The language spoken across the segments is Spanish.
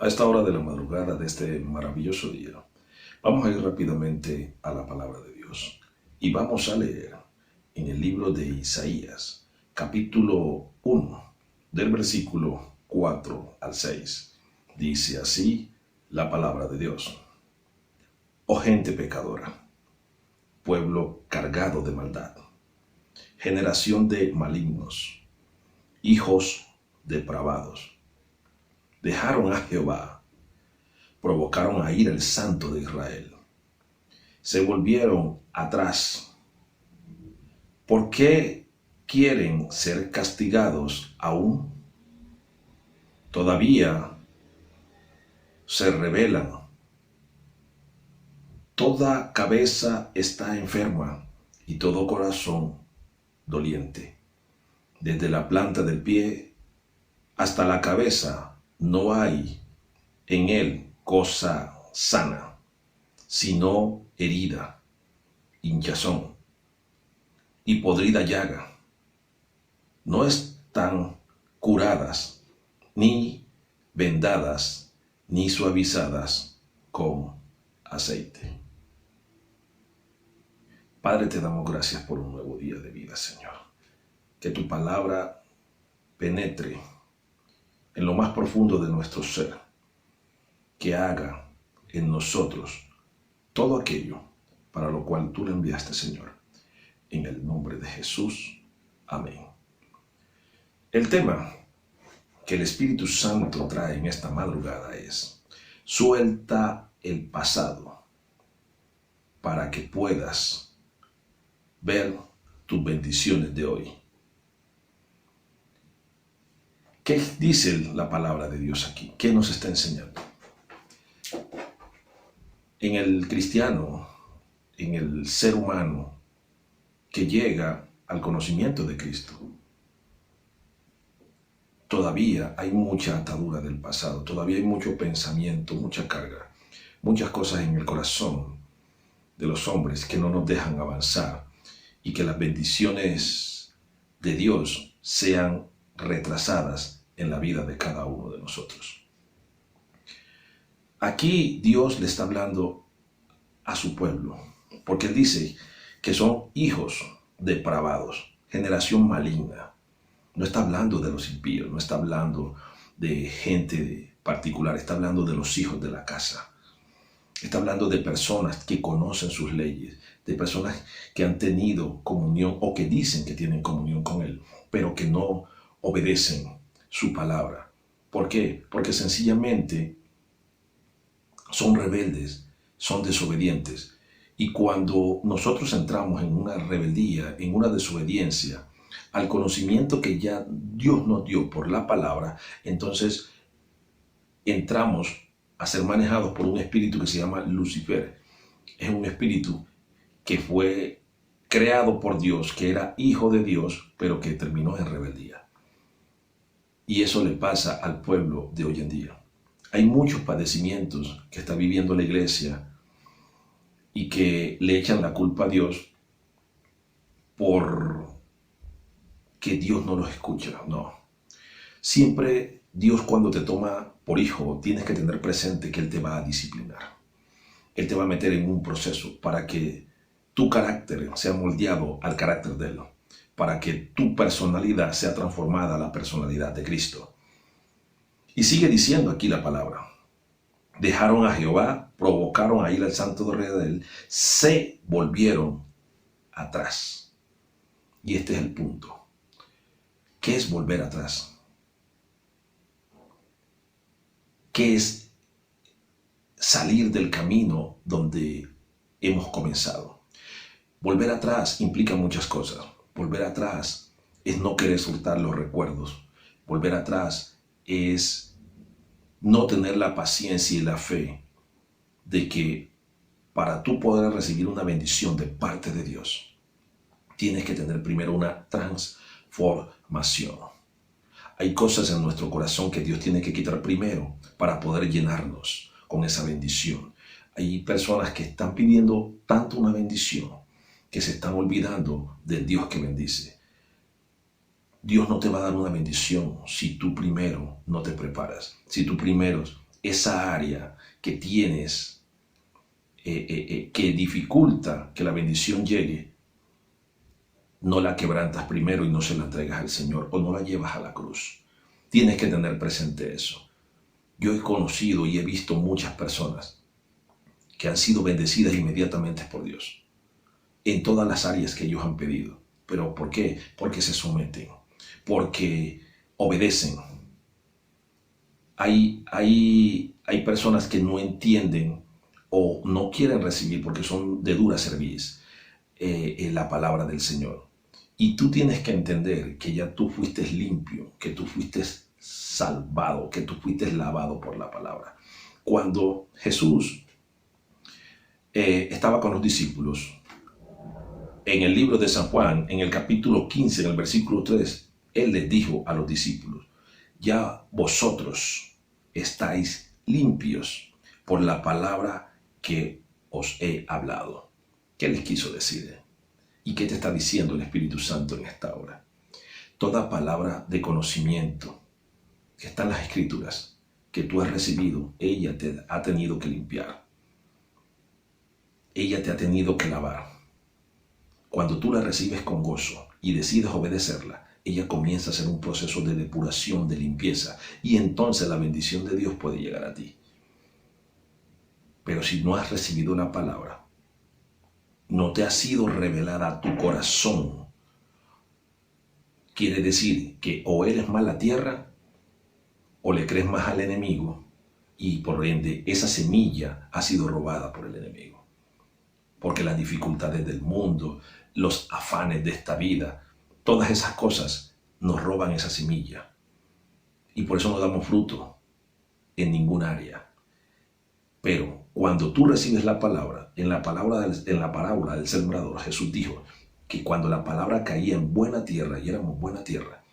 A esta hora de la madrugada de este maravilloso día, vamos a ir rápidamente a la palabra de Dios y vamos a leer en el libro de Isaías, capítulo 1, del versículo 4 al 6. Dice así la palabra de Dios. Oh gente pecadora, pueblo cargado de maldad, generación de malignos, hijos depravados, dejaron a Jehová, provocaron a ir al Santo de Israel, se volvieron atrás. ¿Por qué quieren ser castigados aún? Todavía se rebelan. Toda cabeza está enferma y todo corazón doliente. Desde la planta del pie hasta la cabeza no hay en él cosa sana, sino herida, hinchazón y podrida llaga. No están curadas, ni vendadas, ni suavizadas con aceite. Padre, te damos gracias por un nuevo día de vida, Señor. Que tu palabra penetre en lo más profundo de nuestro ser, que haga en nosotros todo aquello para lo cual tú le enviaste, Señor. En el nombre de Jesús. Amén. El tema que el Espíritu Santo trae en esta madrugada es: suelta el pasado para que puedas ver tus bendiciones de hoy. ¿Qué dice la palabra de Dios aquí? ¿Qué nos está enseñando? En el cristiano, en el ser humano que llega al conocimiento de Cristo, todavía hay mucha atadura del pasado, todavía hay mucho pensamiento, mucha carga, muchas cosas en el corazón de los hombres que no nos dejan avanzar y que las bendiciones de Dios sean retrasadas en la vida de cada uno de nosotros. Aquí Dios le está hablando a su pueblo, porque Él dice que son hijos depravados, generación maligna. No está hablando de los impíos, no está hablando de gente particular, está hablando de los hijos de la casa. Está hablando de personas que conocen sus leyes, de personas que han tenido comunión o que dicen que tienen comunión con Él, pero que no obedecen su palabra. ¿Por qué? Porque sencillamente son rebeldes, son desobedientes. Y cuando nosotros entramos en una rebeldía, en una desobediencia al conocimiento que ya Dios nos dio por la palabra, entonces entramos a ser manejados por un espíritu que se llama Lucifer. Es un espíritu que fue creado por Dios, que era hijo de Dios, pero que terminó en rebeldía. Y eso le pasa al pueblo de hoy en día. Hay muchos padecimientos que está viviendo la iglesia y que le echan la culpa a Dios por que Dios no los escucha. No. Siempre Dios, cuando te toma por hijo, tienes que tener presente que Él te va a disciplinar. Él te va a meter en un proceso para que tu carácter sea moldeado al carácter de Él, para que tu personalidad sea transformada a la personalidad de Cristo. Y sigue diciendo aquí la palabra: dejaron a Jehová, provocaron a ir al Santo de Israel, se volvieron atrás. Y este es el punto. ¿Qué es volver atrás? ¿Qué es salir del camino donde hemos comenzado? Volver atrás implica muchas cosas. Volver atrás es no querer soltar los recuerdos. Volver atrás es no tener la paciencia y la fe de que para tú poder recibir una bendición de parte de Dios, tienes que tener primero una transformación. Hay cosas en nuestro corazón que Dios tiene que quitar primero para poder llenarnos con esa bendición. Hay personas que están pidiendo tanto una bendición que se están olvidando del Dios que bendice. Dios no te va a dar una bendición si tú primero no te preparas, si tú primero esa área que tienes que dificulta que la bendición llegue, no la quebrantas primero y no se la entregas al Señor o no la llevas a la cruz. Tienes que tener presente eso. Yo he conocido y he visto muchas personas que han sido bendecidas inmediatamente por Dios en todas las áreas que ellos han pedido. ¿Pero por qué? Porque se someten, porque obedecen. Hay personas que no entienden o no quieren recibir porque son de dura cerviz la palabra del Señor. Y tú tienes que entender que ya tú fuiste limpio, que tú fuiste salvado, que tú fuiste lavado por la palabra. Cuando Jesús estaba con los discípulos, en el libro de San Juan, en el capítulo 15, en el versículo 3, Él les dijo a los discípulos, ya vosotros estáis limpios por la palabra que os he hablado. ¿Qué les quiso decir? ¿Y qué te está diciendo el Espíritu Santo en esta hora? Toda palabra de conocimiento que está en las Escrituras, que tú has recibido, ella te ha tenido que limpiar. Ella te ha tenido que lavar. Cuando tú la recibes con gozo y decides obedecerla, ella comienza a hacer un proceso de depuración, de limpieza, y entonces la bendición de Dios puede llegar a ti. Pero si no has recibido la palabra, no te ha sido revelada a tu corazón, quiere decir que o eres mala tierra o le crees más al enemigo y por ende esa semilla ha sido robada por el enemigo. Porque las dificultades del mundo, los afanes de esta vida, todas esas cosas nos roban esa semilla. Y por eso no damos fruto en ninguna área. Pero cuando tú recibes la palabra, en la parábola del sembrador, Jesús dijo que cuando la palabra caía en buena tierra, y éramos buena tierra,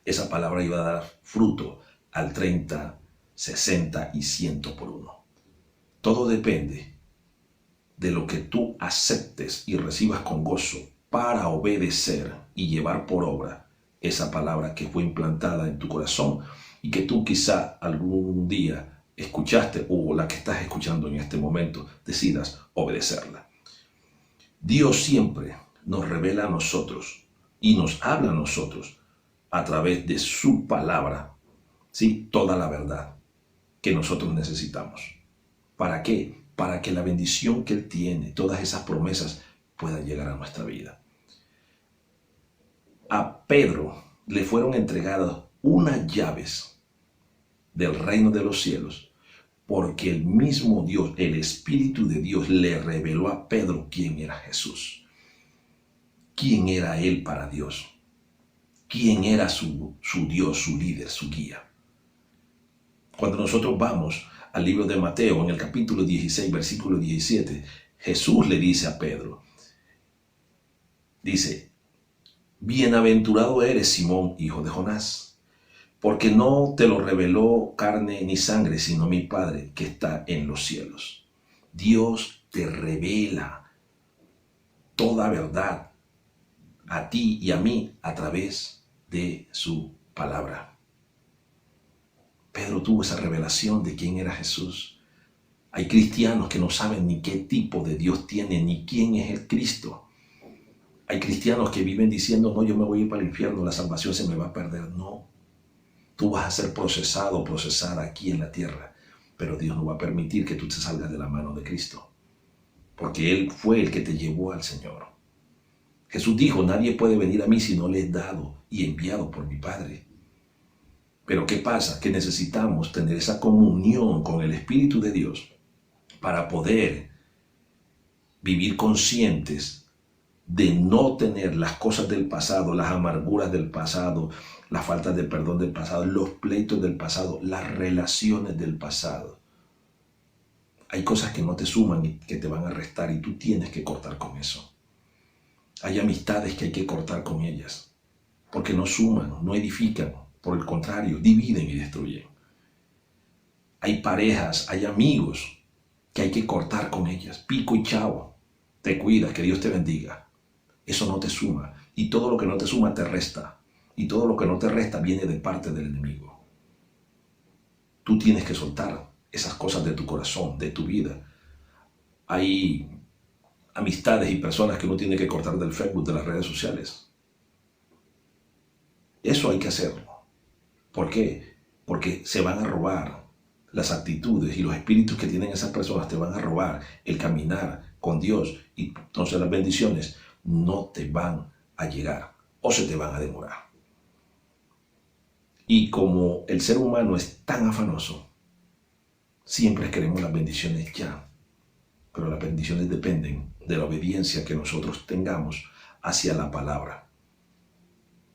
esa palabra iba a dar fruto al 30, 60 y 100 por uno. Todo depende de lo que tú aceptes y recibas con gozo para obedecer y llevar por obra esa palabra que fue implantada en tu corazón y que tú quizá algún día escuchaste o la que estás escuchando en este momento decidas obedecerla. Dios siempre nos revela a nosotros y nos habla a nosotros a través de su palabra, ¿sí? Toda la verdad que nosotros necesitamos. ¿Para qué? Para que la bendición que Él tiene, todas esas promesas, puedan llegar a nuestra vida. A Pedro le fueron entregadas unas llaves del reino de los cielos, porque el mismo Dios, el Espíritu de Dios, le reveló a Pedro quién era Jesús. ¿Quién era Él para Dios? ¿Quién era su Dios, su líder, su guía? Cuando nosotros vamos al libro de Mateo, en el capítulo 16, versículo 17, Jesús le dice a Pedro, dice, bienaventurado eres, Simón, hijo de Jonás, porque no te lo reveló carne ni sangre, sino mi Padre que está en los cielos. Dios te revela toda verdad a ti y a mí a través de su palabra. Pedro tuvo esa revelación de quién era Jesús. Hay cristianos que no saben ni qué tipo de Dios tiene, ni quién es el Cristo. Hay cristianos que viven diciendo, no, yo me voy a ir para el infierno, la salvación se me va a perder. No, tú vas a ser procesado o procesada aquí en la tierra, pero Dios no va a permitir que tú te salgas de la mano de Cristo, porque Él fue el que te llevó al Señor. Jesús dijo, nadie puede venir a mí si no le es dado y enviado por mi Padre. Pero ¿qué pasa? Que necesitamos tener esa comunión con el Espíritu de Dios para poder vivir conscientes de no tener las cosas del pasado, las amarguras del pasado, la falta de perdón del pasado, los pleitos del pasado, las relaciones del pasado. Hay cosas que no te suman y que te van a restar y tú tienes que cortar con eso. Hay amistades que hay que cortar con ellas porque no suman, no edifican. Por el contrario, dividen y destruyen. Hay parejas, hay amigos que hay que cortar con ellas. Pico y chao. Te cuidas, que Dios te bendiga. Eso no te suma. Y todo lo que no te suma te resta. Y todo lo que no te resta viene de parte del enemigo. Tú tienes que soltar esas cosas de tu corazón, de tu vida. Hay amistades y personas que uno tiene que cortar del Facebook, de las redes sociales. Eso hay que hacerlo. ¿Por qué? Porque se van a robar las actitudes y los espíritus que tienen esas personas, te van a robar el caminar con Dios, y entonces las bendiciones no te van a llegar o se te van a demorar. Y como el ser humano es tan afanoso, siempre queremos las bendiciones ya, pero las bendiciones dependen de la obediencia que nosotros tengamos hacia la palabra.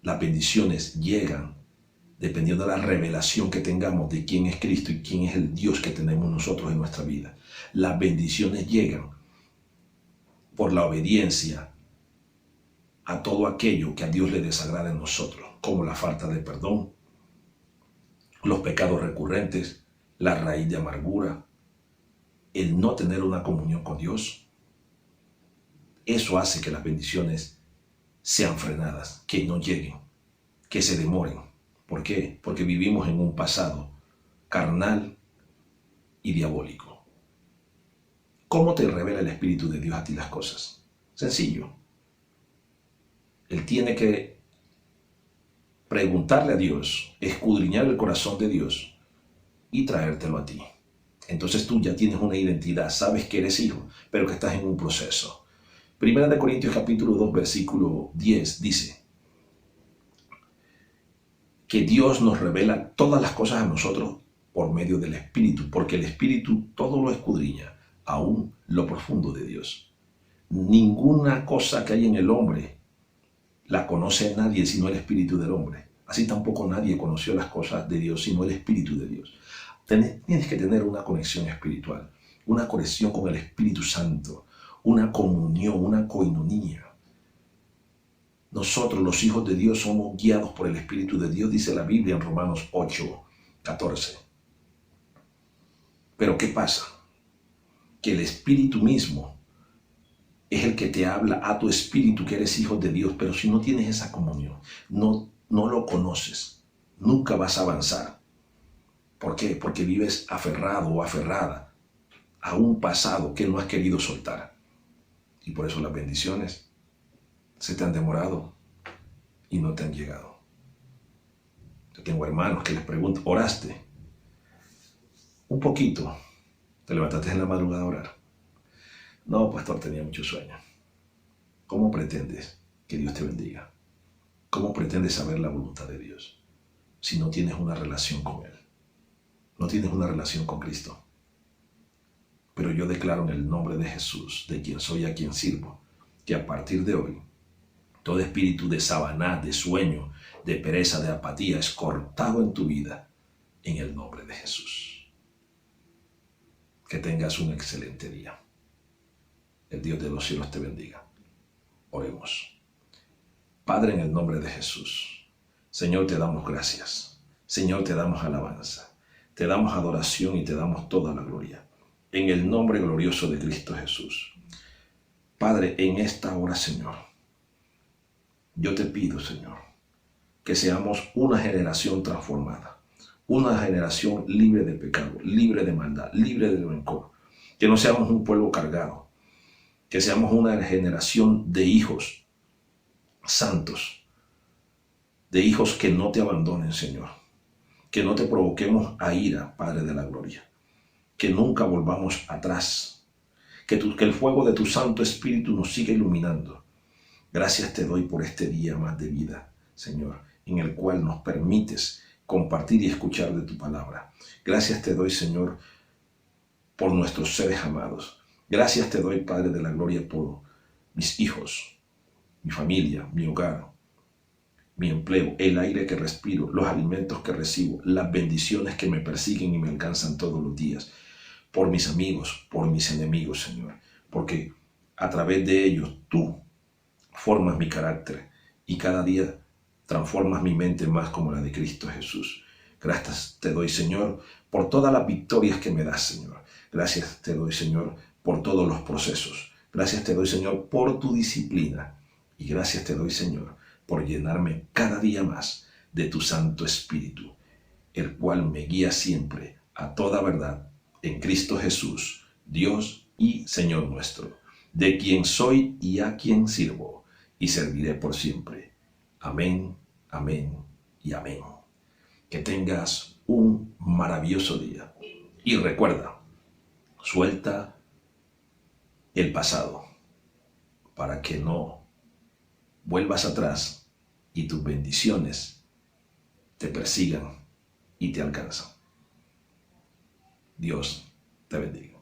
Las bendiciones llegan dependiendo de la revelación que tengamos de quién es Cristo y quién es el Dios que tenemos nosotros en nuestra vida. Las bendiciones llegan por la obediencia a todo aquello que a Dios le desagrada en nosotros, como la falta de perdón, los pecados recurrentes, la raíz de amargura, el no tener una comunión con Dios. Eso hace que las bendiciones sean frenadas, que no lleguen, que se demoren. ¿Por qué? Porque vivimos en un pasado carnal y diabólico. ¿Cómo te revela el Espíritu de Dios a ti las cosas? Sencillo. Él tiene que preguntarle a Dios, escudriñar el corazón de Dios y traértelo a ti. Entonces tú ya tienes una identidad, sabes que eres hijo, pero que estás en un proceso. Primera de Corintios capítulo 2, versículo 10 dice que Dios nos revela todas las cosas a nosotros por medio del Espíritu, porque el Espíritu todo lo escudriña, aún lo profundo de Dios. Ninguna cosa que hay en el hombre la conoce nadie sino el Espíritu del hombre. Así tampoco nadie conoció las cosas de Dios sino el Espíritu de Dios. Tienes que tener una conexión espiritual, una conexión con el Espíritu Santo, una comunión, una coinonía. Nosotros, los hijos de Dios, somos guiados por el Espíritu de Dios, dice la Biblia en Romanos 8, 14. Pero ¿qué pasa? Que el Espíritu mismo es el que te habla a tu espíritu que eres hijo de Dios, pero si no tienes esa comunión, no lo conoces, nunca vas a avanzar. ¿Por qué? Porque vives aferrado o aferrada a un pasado que no has querido soltar. Y por eso las bendiciones se te han demorado y no te han llegado. Yo tengo hermanos que les pregunto, ¿oraste? Un poquito. ¿Te levantaste en la madrugada a orar? No, pastor, tenía mucho sueño. ¿Cómo pretendes que Dios te bendiga? ¿Cómo pretendes saber la voluntad de Dios si no tienes una relación con Él? No tienes una relación con Cristo. Pero yo declaro en el nombre de Jesús, de quien soy, a quien sirvo, que a partir de hoy, todo espíritu de sabaná, de sueño, de pereza, de apatía es cortado en tu vida en el nombre de Jesús. Que tengas un excelente día. El Dios de los cielos te bendiga. Oremos. Padre, en el nombre de Jesús, Señor, te damos gracias. Señor, te damos alabanza. Te damos adoración y te damos toda la gloria. En el nombre glorioso de Cristo Jesús. Padre, en esta hora, Señor, yo te pido, Señor, que seamos una generación transformada, una generación libre de pecado, libre de maldad, libre de rencor. Que no seamos un pueblo cargado, que seamos una generación de hijos santos, de hijos que no te abandonen, Señor, que no te provoquemos a ira, Padre de la gloria, que nunca volvamos atrás, que el fuego de tu Santo Espíritu nos siga iluminando. Gracias te doy por este día más de vida, Señor, en el cual nos permites compartir y escuchar de tu palabra. Gracias te doy, Señor, por nuestros seres amados. Gracias te doy, Padre de la gloria, por mis hijos, mi familia, mi hogar, mi empleo, el aire que respiro, los alimentos que recibo, las bendiciones que me persiguen y me alcanzan todos los días, por mis amigos, por mis enemigos, Señor, porque a través de ellos tú formas mi carácter y cada día transformas mi mente más como la de Cristo Jesús. Gracias te doy, Señor, por todas las victorias que me das, Señor. Gracias te doy, Señor, por todos los procesos. Gracias te doy, Señor, por tu disciplina. Y gracias te doy, Señor, por llenarme cada día más de tu Santo Espíritu, el cual me guía siempre a toda verdad en Cristo Jesús, Dios y Señor nuestro, de quien soy y a quien sirvo, y serviré por siempre. Amén, amén y amén. Que tengas un maravilloso día. Y recuerda, suelta el pasado para que no vuelvas atrás y tus bendiciones te persigan y te alcanzan. Dios te bendiga.